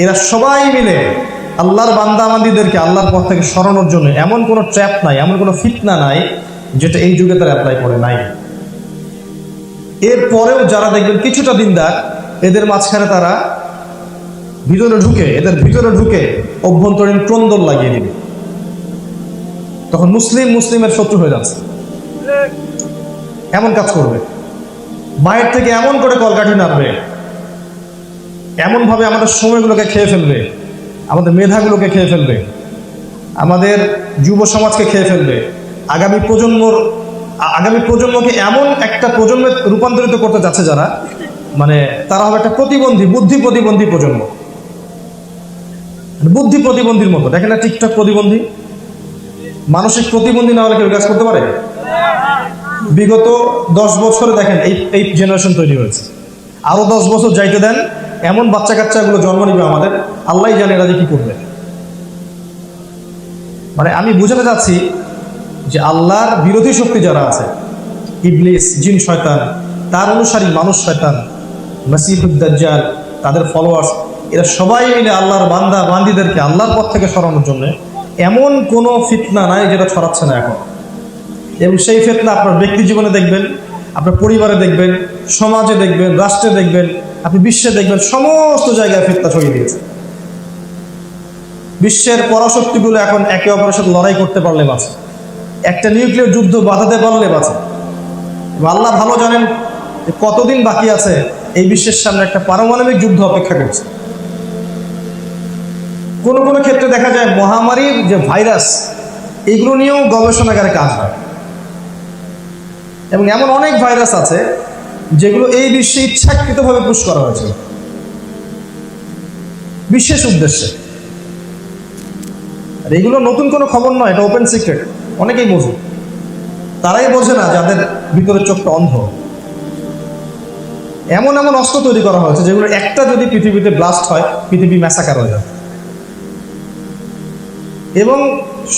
এরা সবাই মিলে আল্লাহর বান্দাবান্দীদেরকে আল্লাহর পথ থেকে সরানোর জন্য এমন কোনো ট্র্যাপ নাই, এমন কোনো ফিতনা নাই যেটা এই যুগে তারা অ্যাপ্লাই করে নাই। এরপরেও যারা দেখবেন কিছুটা দিনদার, এদের মাঝখানে তারা এদের ভিতরে ঢুকে অভ্যন্তরীণ ক্রন্দন লাগিয়ে দিবে। তখন মুসলিমের শত্রু হয়ে যাচ্ছে, এমন কাজ করবে, বাইরে থেকে এমন করে কলকাঠি নাড়বে, এমন ভাবে আমাদের সময়গুলোকে খেয়ে ফেলবে, আমাদের মেধাগুলোকে খেয়ে ফেলবে, আমাদের যুব সমাজকে খেয়ে ফেলবে, আগামী প্রজন্মকে এমন একটা প্রজন্মে রূপান্তরিত করতে যাচ্ছে যারা, মানে তারা হবে একটা বুদ্ধি প্রতিবন্ধী প্রজন্ম, বুদ্ধি প্রতিবন্ধীর মতো। দেখেন না টিকটক প্রতিবন্ধী, মানসিক প্রতিবন্ধী না হলে কেউ কাজ করতে পারে? বিগত 10 বছরে দেখেন এই জেনারেশন তৈরি হয়েছে। আরো 10 বছর যাইতে দেন, এমন বাচ্চা কাচ্চাগুলো জন্ম নিবে আমাদের, আল্লাহ জানে এরা যে কি করবে। মানে আমি বুঝাতে চাচ্ছি যে আল্লাহর বিরোধী শক্তি যারা আছে, ইবলিস, জিন শয়তান, তার অনুসারী মানুষ শয়তান, মাসিহুদ দাজ্জাল, তাদের ফলোয়ার্স, এরা সবাই মিলে আল্লাহর বান্দাবান্দীদেরকে আল্লাহর পথ থেকে সরানোর জন্য এমন কোনো ফিতনা নাই যেটা ছড়াচ্ছে না এখন। এবং সেই ফিতনা আপনার ব্যক্তি জীবনে দেখবেন, আপনার পরিবারে দেখবেন, সমাজে দেখবেন, রাষ্ট্রে দেখবেন, আপনি বিশ্বে দেখবেন, সমস্ত জায়গায় ফিতনা ছড়িয়ে দিয়েছে। বিশ্বের পরাশক্তিগুলো এখন একে অপরের সাথে লড়াই করতে পারলে বাঁচে, একটা নিউক্লিয়ার যুদ্ধ বাঁধাতে পারলে বাঁচে। আল্লাহ ভালো জানেন যে কতদিন বাকি আছে এই বিশ্বের সামনে একটা পারমাণবিক যুদ্ধ অপেক্ষা করছে। কোনো কোনো ক্ষেত্রে দেখা যায় মহামারীর যে ভাইরাস, এগুলো নিয়েও গবেষণাগারে কাজ হয়। এবং এমন অনেক ভাইরাস আছে যেগুলো এই বিশ্বে ইচ্ছাকৃতভাবে পুশ করা হয়েছে বিশেষ উদ্দেশ্যে। আর এগুলো নতুন কোনো খবর নয়, এটা ওপেন সিক্রেট, অনেকেই বোঝে। তারাই বোঝে না যাদের ভিতরের চোখটা অন্ধ। এমন এমন অস্ত্র তৈরি করা হয়েছে যেগুলো একটা যদি পৃথিবীতে ব্লাস্ট হয়, পৃথিবী ম্যাসাকার হয়ে যাবে। এবং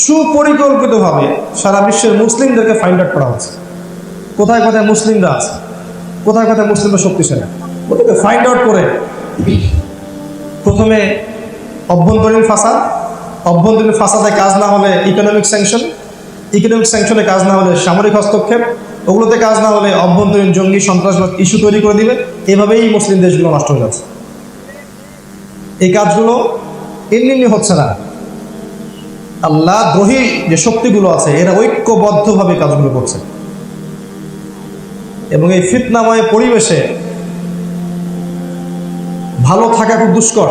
সুপরিকল্পিতভাবে সারা বিশ্বের মুসলিমদেরকে ফাইন্ড আউট করা হচ্ছে, কোথায় কোথায় মুসলিমরা আছে, কোথায় কোথায় মুসলিমরা শক্তিশালী, ওদেরকে ফাইন্ড আউট করে প্রথমে অভ্যন্তরীণ ফাসাদে কাজ না হলে ইকোনমিক স্যাংশনে কাজ না হলে সামরিক হস্তক্ষেপ, ওগুলোতে কাজ না হলে অভ্যন্তরীণ জঙ্গি সন্ত্রাসবাদ ইস্যু তৈরি করে দিবে। এভাবেই মুসলিম দেশগুলো নষ্ট হয়ে যাচ্ছে। এই কাজগুলো এমনি হচ্ছে না, আল্লাহ দ্রোহী যে শক্তিগুলো আছে এরা ঐক্যবদ্ধভাবে কাজগুলো করছে। এবং এই ফিতনাময় পরিবেশে ভালো থাকা খুব দুষ্কর।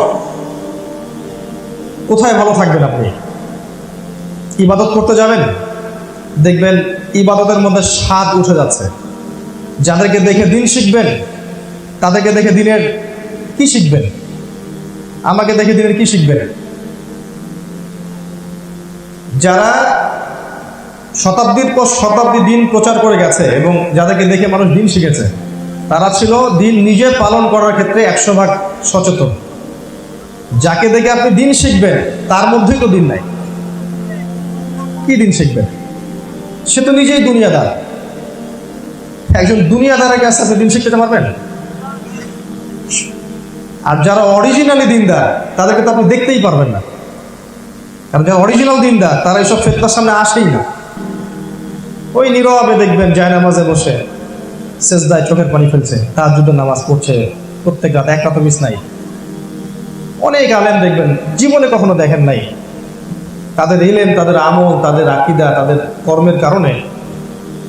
কোথায় ভালো থাকবেন আপনি? ইবাদত করতে যাবেন, দেখবেন ইবাদতের মধ্যে স্বাদ উঠে যাচ্ছে। যাদেরকে দেখে দিন শিখবেন, তাদেরকে দেখে দিনের কি শিখবেন? আমাকে দেখে দিনের কি শিখবেন? যারা শতাব্দীর পর শতাব্দী দিন প্রচার করে গেছে এবং যাদেরকে দেখে মানুষ দিন শিখেছে, তারা ছিল দিন নিজে পালন করার ক্ষেত্রে 100% সচেতন। যাকে দেখে আপনি দিন শিখবেন তার মধ্যেই তো দিন নাই। কি দিন শিখবেন? সে তো নিজেই দুনিয়াদার। একজন দুনিয়াদারের কাছে আপনি দিন শিখতে পারবেন? আর যারা অরিজিনালি দিনদার তাদেরকে তো আপনি দেখতেই পারবেন না, কারণ যারা অরিজিনাল দিনদার তারা এইসব ফিতনার সামনে আসেই না। ওই নীরবে দেখবেন জায়নামাজে বসে সেজদায় চোখের পানি ফেলছে, তাহাজ্জুদের নামাজ পড়ছে, প্রত্যেক রাত এক রাত মিস নাই। অনেক আলেম দেখবেন জীবনে কখনো দেখেন নাই, তাদের ইলম, তাদের আমল, তাদের আকীদা, তাদের কর্মের কারণে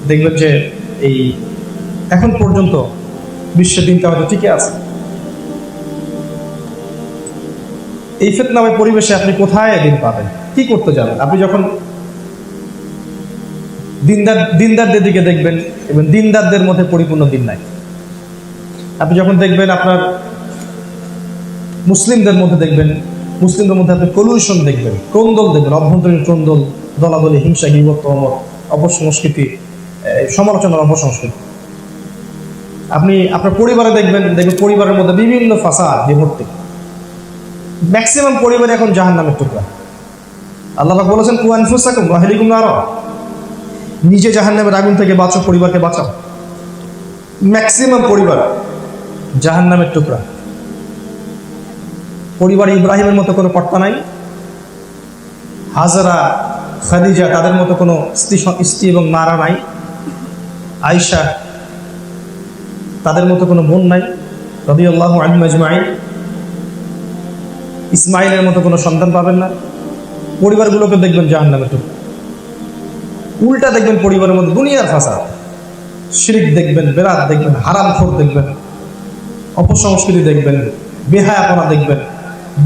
দেখবেন যে এই এখন পর্যন্ত বিশ্বের দিনটা হয়তো টিকে আছে। এই ফিতনাময় পরিবেশে আপনি কোথায় দিন পাবেন? কি করতে যাবেন? আপনি যখন দিনদারদের দিকে দেখবেন এবং দিনদারদের মধ্যে পরিপূর্ণ দিন নাই। আপনি যখন দেখবেন আপনার মুসলিমদের মধ্যে দেখবেন, মুসলিমদের মধ্যে আপনি পলিউশন দেখবেন, ক্রন্দল দেখবেন, অভ্যন্তরীণ ক্রন্দল, দলাদলি, হিংসা, গীবত, তহমত, অপসংস্কৃতি, সমালোচনার অপসংস্কৃতি। আপনি আপনার পরিবারে দেখবেন পরিবারের মধ্যে বিভিন্ন ফাসাদ ভর্তি। ম্যাক্সিমাম পরিবারে এখন জাহান্নামের টুকরা। আল্লাহ পাক বলেছেন কু আনফুসাকুম ওয়া আহলিকুম নারা, নিজে জাহান্নামের আগুন থেকে বাঁচো, পরিবারকে বাঁচাও। ম্যাক্সিমাম পরিবার জাহান্নামের টুকরা। পরিবার ইব্রাহিমের মতো কোনো কর্তা নাই, হাজরা খাদিজা তাদের মতো কোনো স্ত্রী এবং মারা নাই, আয়েশা তাদের মতো কোনো বোন নাই রাদিয়াল্লাহু আনহুম আজমাইন। ইসমাইলের মতো কোনো সন্তান পাবেন না। পরিবারগুলোকে দেখবেন জাহান্নামে। তো উল্টা দেখবেন পরিবারের মধ্যে দুনিয়ার ফাসাদ, শিরক দেখবেন, বেরাত দেখবেন, হারামখোর দেখবেন, অপসংস্কৃতি দেখবেন, বেহায়াপনা দেখবেন,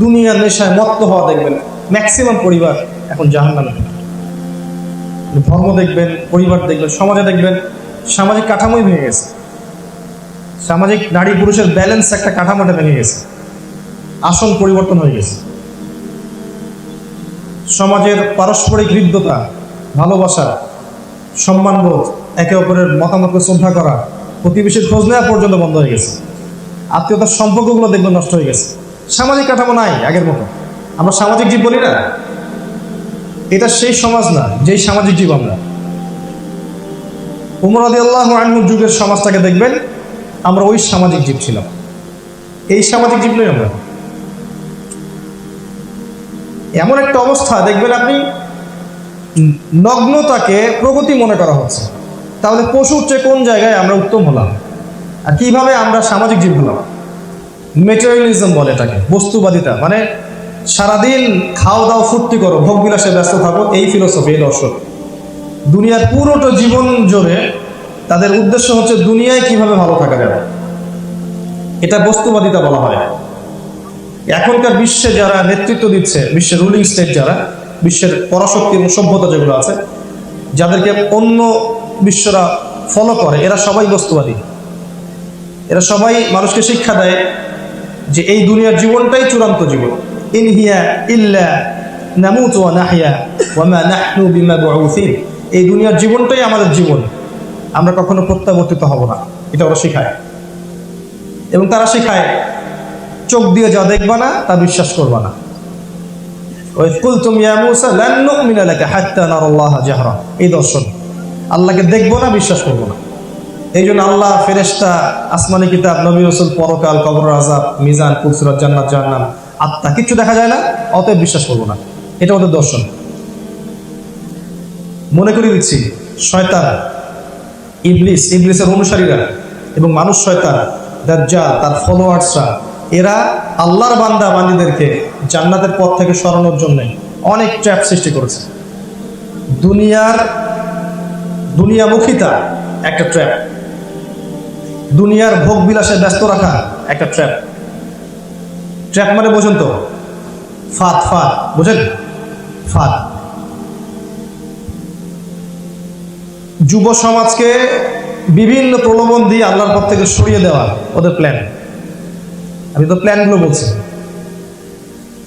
দুনিয়ার নেশায় মত্ত হওয়া দেখবেন। ম্যাক্সিমাম পরিবার এখন জাহান্নামে। ধর্ম দেখবেন, পরিবার দেখবেন, সমাজে দেখবেন সামাজিক কাঠামোই ভেঙে গেছে। সামাজিক নারী পুরুষের ব্যালেন্স একটা কাঠামোটা ভেঙে গেছে, আসন পরিবর্তন হয়ে গেছে। সমাজের পারস্পরিক হৃদ্যতা, ভালোবাসা, সম্মানবোধ, একে অপরের মতামতকে শ্রদ্ধা করা, প্রতিবেশীর খোঁজ নেওয়া পর্যন্ত বন্ধ হয়ে গেছে। আত্মীয়তার সম্পর্কগুলো দেখবেন নষ্ট হয়ে গেছে। সামাজিক কাঠামো নাই আগের মতো। আমরা সামাজিক জীব বলি না, এটা সেই সমাজ না যেই সামাজিক জীব আমরা। উমর রাদিয়াল্লাহু আনহুর যুগের সমাজটাকে দেখবেন, আমরা ওই সামাজিক জীব ছিলাম। এই সামাজিক জীব নই আমরা। এমন একটা অবস্থা দেখবেন আপনি, নগ্নতাকে প্রগতি মনে করা হচ্ছে। তাহলে পশুর চেয়ে কোন জায়গায় আমরা উত্তম হলাম? আর কিভাবে আমরা সামাজিক জীব হলাম? মেটেরিয়ালিজম বলে এটাকে, বস্তুবাদিতা। মানে সারাদিন খাও দাও ফুর্তি করো, ভোগ বিলাসে ব্যস্ত থাকো, এই ফিলোসফি, এই দর্শন। দুনিয়ার পুরোটা জীবন জুড়ে তাদের উদ্দেশ্য হচ্ছে দুনিয়ায় কিভাবে ভালো থাকা যাবে, এটা বস্তুবাদিতা বলা হয়। এখনকার বিশ্বে যারা নেতৃত্ব দিচ্ছে, বিশ্বের রুলিং স্টেট যারা, বিশ্বের পরাশক্তি এবং সভ্যতা যেগুলো আছে, যাদেরকে অন্য বিশ্বরা ফলো করে, এরা সবাই বস্তুবাদী। এরা সবাই মানুষকে শিক্ষা দেয় যে এই দুনিয়ার জীবনটাই চূড়ান্ত জীবন। ইন হিয়া ইল্লা নামুতু ওয়া নাহইয়া ওয়া মা নাহনু বিমাবউসিন। এই দুনিয়ার জীবনটাই আমাদের জীবন, আমরা কখনো প্রত্যাবর্তিত হব না, এটা ওরা শেখায়। এবং তারা শেখায় চোখ দিয়ে যা দেখবা না তা বিশ্বাস করবা না। ওয়াইয কুলতুম ইয়া মূসা লান নুমিনা লাকা হাত্তা নারাল্লাহা জাহরা, এই দর্শন। আল্লাহকে দেখবো না, বিশ্বাস করবো না। এই জন্য আল্লাহ, ফেরেশতা, আসমানি কিতাব, নবী রাসূল, পরকাল, কবর আযাব, মিজান, ফুলসিরাত, জান্নাত জাহান্নাম, আত্মা, কিচ্ছু দেখা যায় না, অতএব বিশ্বাস করবো না। এটা ওদের দর্শন। মনে করিয়ে দিচ্ছি, শয়তান, ইবলিসের অনুসারীরা এবং মানুষ শয়তান, দাজ্জাল, তার ফলোয়ার্সরা, এরা আল্লাহর বান্দা বান্দীদেরকে জান্নাতের পথ থেকে সরানোর জন্য অনেক ট্র্যাপ সৃষ্টি করেছে। দুনিয়ামুখিতা একটা ট্র্যাপ, দুনিয়ার ভোগ বিলাসে ব্যস্ত রাখা একটা ট্র্যাপ। ট্র্যাপ মানে বোঝেন তো? ফাঁদ বোঝেন? ফাঁদ। যুব সমাজকে বিভিন্ন প্রলোভন দিয়ে আল্লাহর পথ থেকে সরিয়ে দেওয়া ওদের প্ল্যান। আমি তো প্ল্যানগুলো বলছি।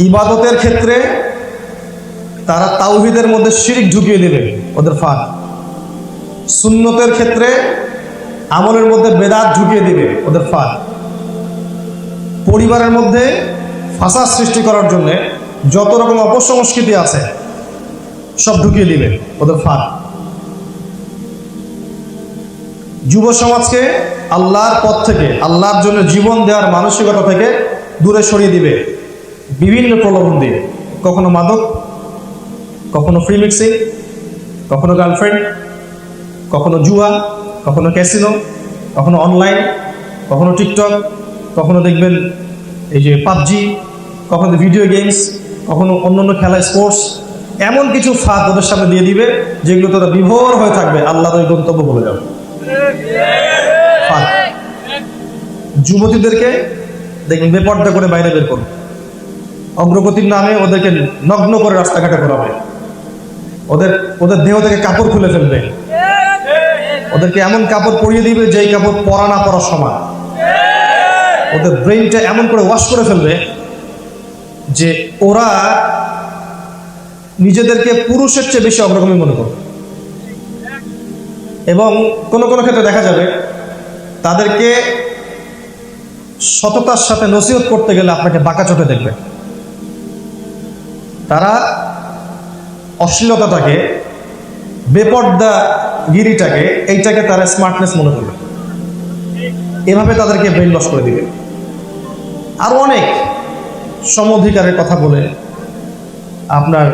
ইবাদতের ক্ষেত্রে তারা তাওহীদের মধ্যে শিরক ঢুকিয়ে দেবে, ওদের ফাঁদ। সুন্নতের ক্ষেত্রে আমলের মধ্যে বেদাত ঢুকিয়ে দিবে, ওদের ফাঁদ। পরিবারের মধ্যে ফাসাদ সৃষ্টি করার জন্য যত রকম অপসংস্কৃতি আছে সব ঢুকিয়ে দিবে, ওদের ফাঁদ। যুব সমাজকে আল্লাহর পথ থেকে, আল্লাহর জন্য জীবন দেওয়ার মানসিকতা থেকে দূরে সরিয়ে দিবে বিভিন্ন প্রলোভন দিয়ে। কখনো মাদক, কখনো ফ্রি মিক্সিং, কখনো গার্লফ্রেন্ড, কখনো জুয়া, কখনো ক্যাসিনো, কখনো অনলাইন, কখনো টিকটক, কখনো দেখবেন এই যে পাবজি, কখনো ভিডিও গেমস, কখনো অন্যান্য খেলা, স্পোর্টস। এমন কিছু ফাঁদ ওদের সামনে দিয়ে দিবে যেগুলো তোরা বিভোর হয়ে থাকবে, আল্লাহর ওই গন্তব্য বলে যাবে। যুবতীদেরকে দেখবেন বেপর্দা করে বাইরে বের করবে, অগ্রগতির নামে ওদেরকে নগ্ন করে রাস্তাঘাটে করাবে, ওদের দেহ থেকে কাপড় খুলে ফেলবে, ওদেরকে এমন কাপড় পরিয়ে দিবে যেই কাপড় পরা না পরার সমান। ওদের ব্রেইনটা এমন করে ওয়াশ করে ফেলবে যে ওরা নিজেদেরকে পুরুষের চেয়ে বেশি অগ্রগামী মনে করবে। এবং কোনো কোনো ক্ষেত্রে দেখা যাবে তাদেরকে সততার সাথে নসিহত করতে গেলে আপনাকে বাঁকা চোখে দেখবে। তারা অশ্লীলতাটাকে, বেপর্দাগিরিটাকে, এইটাকে তারা স্মার্টনেস মনে করবে। এভাবে তাদেরকে ব্রেইন ওয়াশ করে দিবে। আরো অনেক সমঅধিকারের কথা বলে, আপনার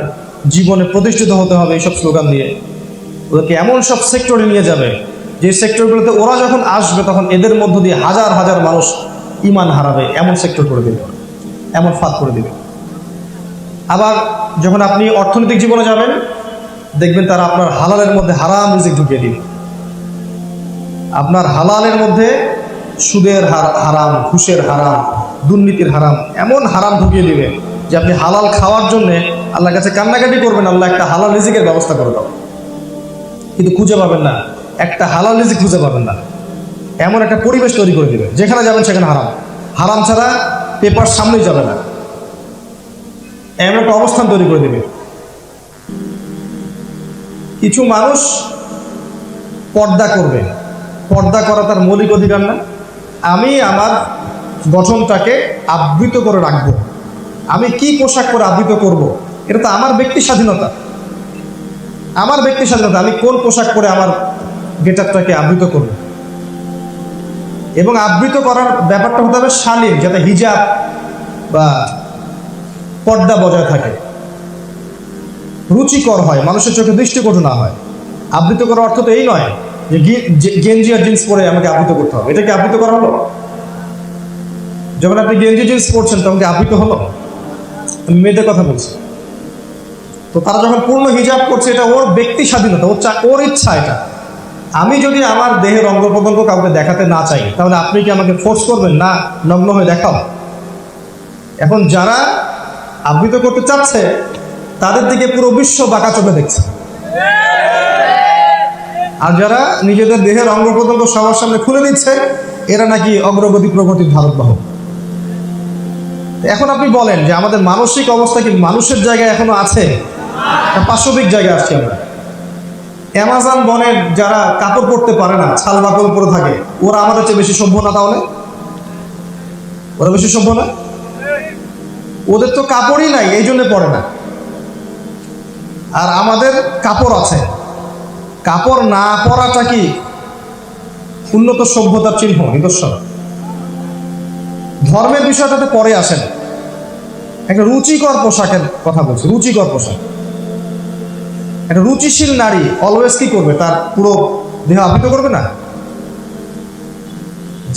জীবনে প্রতিষ্ঠিত হতে হবে এইসব স্লোগান দিয়ে ওদেরকে এমন সব সেক্টরে নিয়ে যাবে যে সেক্টরগুলোতে ওরা যখন আসবে তখন এদের মধ্য দিয়ে হাজার হাজার মানুষ ঈমান হারাবে, এমন সেক্টর করে দেবে, এমন ফাঁদ করে দেবে। আবার যখন আপনি অর্থনৈতিক জীবনে যাবেন দেখবেন তারা আপনার হালালের মধ্যে হারাম রিজিক ঢুকিয়ে দিবে। আপনার হালালের মধ্যে সুদের হারাম, ঘুষের হারাম, দুর্নীতির হারাম, এমন হারাম ঢুকিয়ে দিবে যে আপনি হালাল খাওয়ার জন্য আল্লাহর কাছে কান্নাকাটি করবেন, আল্লাহ একটা হালাল রিজিকের ব্যবস্থা করে দাও, কিন্তু খুঁজে পাবেন না, একটা হালাল রিজিক খুঁজে পাবেন না। এমন একটা পরিবেশ তৈরি করে দিবে যেখানে যাবেন সেখানে হারাম, হারাম ছাড়া পেপার সামনেই যাবে না, এমন একটা অবস্থান তৈরি করে দিবে। কিছু মানুষ পর্দা করবে, পর্দা করা তার মৌলিক অধিকার না। আমি আমার গঠনটাকে আবৃত করে রাখবো, আমি কি পোশাক পরে আবৃত করব, এটা তো আমার ব্যক্তি স্বাধীনতা, আমার ব্যক্তি স্বাধীনতা। আমি কোন পোশাক পরে আমার গেটআপটাকে আবৃত করব, এবং আবৃত করার ব্যাপারটা হতে হবে শালীন, যাতে হিজাব বা পর্দা বজায় থাকে, রুচিকর হয়, মানুষের চোখে দৃষ্টিকটু না হয়। আবৃত করার অর্থ তো এই নয় যে গেঞ্জি আর জিন্স পরে আমাকে আবৃত করতে হবে। এটা কি আবৃত করা হলো? যখন আপনি গেঞ্জি জিন্স পরছেন তখন কি আবৃত হলো? আমি মেয়েদের কথা বলছি। তো তারা যখন পূর্ণ হিজাব করছে, এটা ওর ব্যক্তি স্বাধীনতা, ওর ইচ্ছা। এটা আমি যদি আমার দেহের অঙ্গ প্রত্যঙ্গ কাউকে দেখাতে না চাই তাহলে আপনি কি আমাকে ফোর্স করবেন না নগ্ন হয়ে দেখাও? এখন যারা আবৃত করতে চাচ্ছে তাদের দিকে পুরো বিশ্ব বাঁকা চোখে দেখছে, আর যারা নিজেদের দেহের অঙ্গ প্রত্যঙ্গ সবার সামনে খুলে দিচ্ছে এরা নাকি অগ্রগতি প্রগতির ধারকবাহক। এখন আপনি বলেন যে আমাদের মানসিক অবস্থা কি মানুষের জায়গায় এখনো আছে, পাশবিক জায়গায় আসছে আমরা? অ্যামাজন বনের যারা কাপড় পরতে পারে না, ছাল বাকল পরে থাকে, ওরা আমাদের চেয়ে বেশি সভ্য না? তাহলে ওরা বেশি সভ্য না? ওদের তো কাপড়ই নাই, এই জন্য পরে না। আর আমাদের কাপড় আছে। কাপড় না পরাটা কি উন্নত সভ্যতার চিহ্ন, নিদর্শন? ধর্মের বিষয়টাতে পরে আসেন, একটা রুচিকর পোশাকের কথা বলছি। রুচিকর পোশাক, একটা রুচিশীল নারী অলওয়েজ কি করবে? তার পুরো দেহ আবৃত করবে না?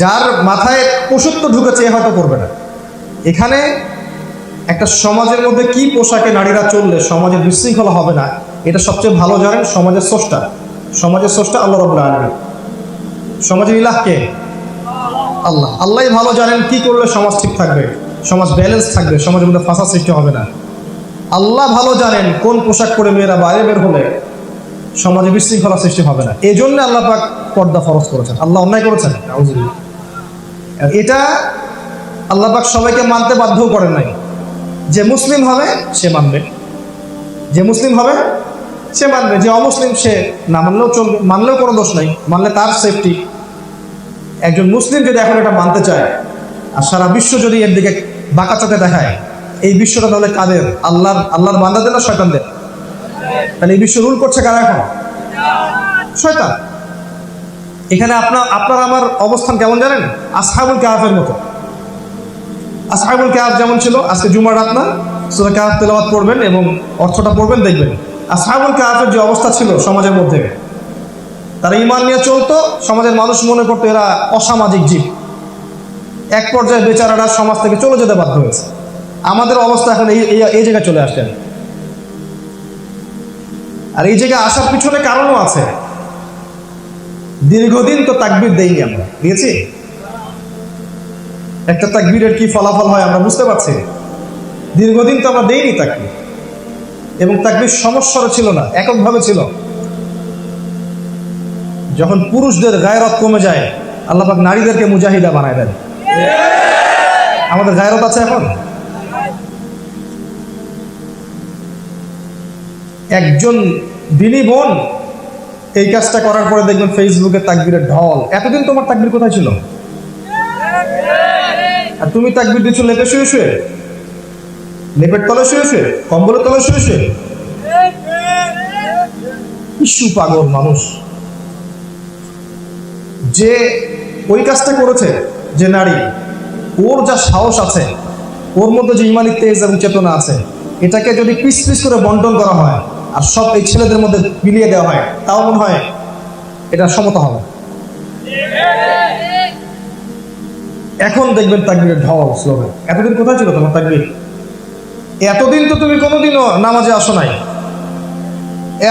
যার মাথায় পশুত্ব ঢুকেছে এ হয়তো করবে না। এখানে একটা সমাজের মধ্যে কি পোশাকে নারীরা চললে সমাজের বিশৃঙ্খলা হবে না, এটা সবচেয়ে ভালো জানেন সমাজের স্রষ্টা। সমাজের স্রষ্টা আল্লাহ রাব্বুল আলামিন। সমাজের ইলাহ কে? আল্লাহ। আল্লাহই ভালো জানেন কি করলে সমাজ ঠিক থাকবে, সমাজ ব্যালেন্স থাকবে, সমাজের মধ্যে ফাসাদ সৃষ্টি হবে না। আল্লাহ ভালো জানেন কোন পোশাক পরে মেয়েরা বাইরে বের হলে সমাজে বিশৃঙ্খলা সৃষ্টি হবে না। এই জন্য আল্লাহ পাক পর্দা ফরজ করেছেন। আল্লাহ অন্যায় করেছেন? এটা আল্লাহ পাক সবাইকে মানতে বাধ্য করেন নাই। যে মুসলিম হবে সে মানবে, যে মুসলিম হবে সে মানবে, যে অমুসলিম সে না মানলেও চলবে, মানলেও কোনো দোষ নাই, মানলে তার সেফটি। একজন মুসলিম যদি এখন এটা মানতে চায় আর সারা বিশ্ব যদি এর দিকে বাঁকা চোখে দেখায়, এই বিশ্বটা তাহলে কাদের? আল্লাহর বান্দাদের না শয়তানদের? তাহলে এই বিশ্ব রুল করছে কারা এখন? শয়তান। এখানে আপনার আমার অবস্থান কেমন জানেন? আসহাবুল কাহাফের মতো। আসহাবুল কাহাফ যেমন ছিল, আজকে জুমার রাত না, সূরা কাহাফ তেলাওয়াত করবেন এবং অর্থটা পড়বেন, দেখবেন আসহাবুল কাহাফের যে অবস্থা ছিল সমাজের মধ্যে। তারা ঈমান নিয়ে চলতো, সমাজের মানুষ মনে করতো এরা অসামাজিক জীব। এক পর্যায়ে বেচারারা সমাজ থেকে চলে যেতে বাধ্য হয়েছে। আমাদের অবস্থা এখন এই জায়গায় চলে আসছেন। আর এই জায়গায় আসার পিছনে কারণও আছে। দীর্ঘদিন তো তাকবীর দেইনি আমরা, দিয়েছি? একটা তাকবীরের কি ফলাফল হয় আমরা বুঝতে পারছি। দীর্ঘদিন তো আমরা দেইনি তাকবীর, এবং তাকবীর সমস্যার ছিল না, এককভাবে ছিল। যখন পুরুষদের গায়রত কমে যায় আল্লাহ পাক নারীদেরকে মুজাহিদা বানায় দেন। আমাদের গায়রত আছে এখন? একজন দিনী বোন এই কাজটা করার পরে দেখবেন ফেসবুকে তাকবীরের ঢল। এতদিন তোমার তাকবীর কোথায় ছিল? আর তুমি তাকবীর দিচ্ছ লেপে শুয়ে শুয়ে, লেপের তলে শুয়ে শুয়ে, কম্বলের তলে শুয়ে শুয়ে। ইস্যু পাগল মানুষ। যে ওই কাজটা করেছে, যে নারী, ওর যা সাহস আছে ওর মধ্যে যে ইমানি তেজ এবং চেতনা আছে, এটাকে যদি পিস পিস করে বন্টন করা হয় আর সব এই ছেলেদের মধ্যে মিলিয়ে দেওয়া হয়, তাও মনে হয় এটা সমতা হবে। এখন দেখবেন তাকবীরের ঢল স্লোগান। এতদিন কোথায় ছিল তোমার তাকবীর? এতদিন তো তুমি কোনোদিনও নামাজে আসো নাই,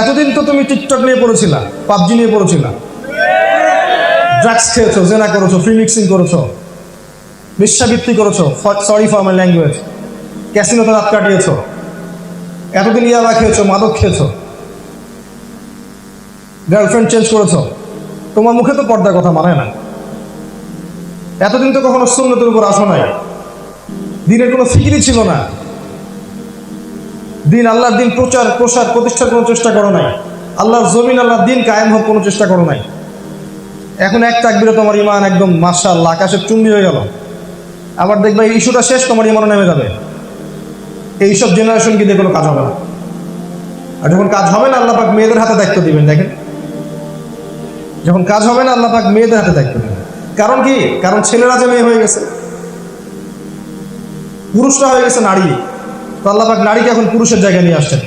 এতদিন তো তুমি টিকটক নিয়ে পড়েছিলা, পাবজি নিয়ে পড়েছিলা, ড্রাগস খেয়েছো, জেনা করেছো, ফ্রি মিক্সিং করেছো, বেশ্যাবৃত্তি করেছো, সরি ফর মাই ল্যাঙ্গুয়েজ, ক্যাসিনোতে রাত কাটিয়েছো, এতদিন ইয়াবা খেয়েছো, মাদক খেয়েছো, গার্লফ্রেন্ড চেঞ্জ করেছো, তোমার মুখে তো পর্দার কথা মানায় না। এতদিন তো কখনো সুন্নতের উপর আসো নাই, দিনের কোনো ফিকিরই ছিল না, দিন আল্লাহর দিন প্রচার প্রসার প্রতিষ্ঠার কোনো চেষ্টা করো নাই, আল্লাহর জমিন আল্লাহর দিন কায়েম হোক কোনো চেষ্টা করো নাই। এখন এক তাকবীরে তোমার ইমান একদম মাশাআল্লাহ আকাশের চুম্বি হয়ে গেল। আবার দেখবে এই ইস্যুটা শেষ, তোমার ইমানও নেমে যাবে। এইসব জেনারেশনকে দিয়ে কোনো কাজ হবে না। আর যখন কাজ হবে না, আল্লাহ পাক মেয়েদের হাতে দায়িত্ব দিবেন। দেখেন, যখন কাজ হবে না, আল্লাহ পাক মেয়েদের হাতে দায়িত্ব দিবেন। কারণ কি? কারণ ছেলেরা যে মেয়ে হয়ে গেছে, পুরুষরা হয়ে গেছে নারী, তো আল্লাহ পাক নারীকে এখন পুরুষের জায়গায় নিয়ে আসছেন।